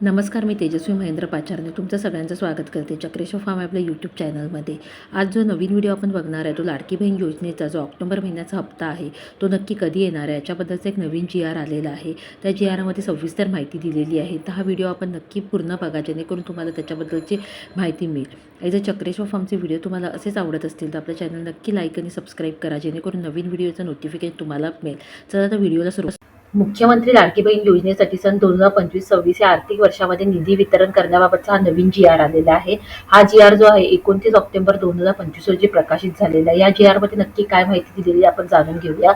नमस्कार, मी तेजस्वी महेंद्र पाचारने तुमचं सगळ्यांचं स्वागत करते चक्रेश्वर फार्म आपल्या यूट्यूब चॅनलमध्ये। आज जो नवीन व्हिडिओ आपण बघणार आहे तो लाडकी बहीण योजनेचा जो ऑक्टोबर महिन्याचा हप्ता आहे तो नक्की कधी येणार आहे याच्याबद्दलचा एक नवीन GR आलेला आहे। त्या GRमध्ये सविस्तर माहिती दिलेली आहे, तर हा व्हिडिओ आपण नक्की पूर्ण बघा जेणेकरून तुम्हाला त्याच्याबद्दलची माहिती मिळेल। जर चक्रेश्वर फार्मचे व्हिडिओ तुम्हाला असेच आवडत असतील तर आपल्या चॅनल नक्की लाईक आणि सबस्क्राईब करा जेणेकरून नवीन व्हिडिओचं नोटिफिकेशन तुम्हाला मिळेल। चला तर व्हिडिओला सुरुवात। मुख्यमंत्री लाडकी बहीण योजनेसाठी सन 2025-26 या आर्थिक वर्षामध्ये निधी वितरण करण्याबाबतचा हा नवीन GR आलेला आहे। हा GR जो आहे 29 ऑक्टोबर 2025 रोजी प्रकाशित झालेला आहे। या GR मध्ये नक्की काय माहिती दिलेली आपण जाणून घेऊया।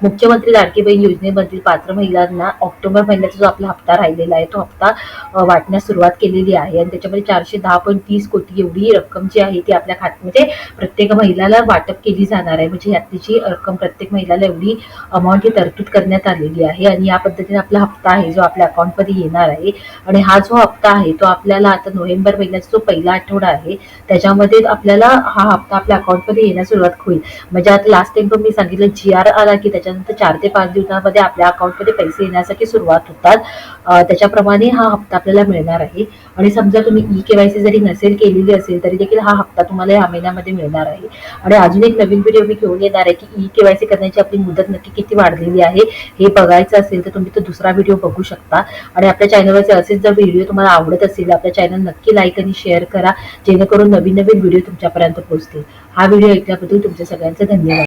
मुख्यमंत्री लाडकी बहीण योजनेमधील पात्र महिलांना ऑक्टोबर महिन्याचा जो आपला हप्ता राहिलेला आहे तो हप्ता वाटण्यास सुरुवात केलेली आहे आणि त्याच्यामध्ये 410.30 कोटी एवढी रक्कम जी आहे ती आपल्या म्हणजे प्रत्येक महिलाला वाटप केली जाणार आहे। म्हणजे यातली जी रक्कम प्रत्येक महिलाला एवढी अमाऊंट तरतूद करण्यात आलेली आहे आणि या पद्धतीने आपला हप्ता आहे जो आपल्या अकाउंटमध्ये येणार आहे। आणि हा जो हप्ता आहे तो आपल्याला आता नोव्हेंबर महिन्याचा जो पहिला आठवडा आहे त्याच्यामध्ये आपल्याला हा हप्ता आपल्या अकाउंटमध्ये येण्यास सुरुवात होईल। म्हणजे आता लास्ट टाइम पण मी सांगितलं GR आला की त्याच्यानंतर 4 ते 5 दिवसांमध्ये आपल्या अकाउंटमध्ये पैसे येण्यासाठी सुरुवात होतात। त्याच्याप्रमाणे हा हप्ता आपल्याला मिळणार आहे। आणि समजा तुम्ही EKYC जरी नसेल केलेली असेल तरी देखील हा हप्ता तुम्हाला या महिन्यामध्ये मिळणार आहे। आणि अजून एक नवीन व्हिडिओ मी घेऊन येणार आहे की EKYC करण्याची आपली मुदत नक्की किती वाढलेली आहे हे बघायचं असेल तर तुम्ही तो दुसरा व्हिडिओ बघू शकता। आणि आपल्या चॅनलवरचे असेच जर व्हिडिओ तुम्हाला आवडत असेल आपल्या चॅनल नक्की लाईक आणि शेअर करा जेणेकरून नवीन व्हिडिओ तुमच्यापर्यंत पोहोचतील। हा व्हिडिओ ऐकल्याबद्दल तुमच्या सगळ्यांचे धन्यवाद।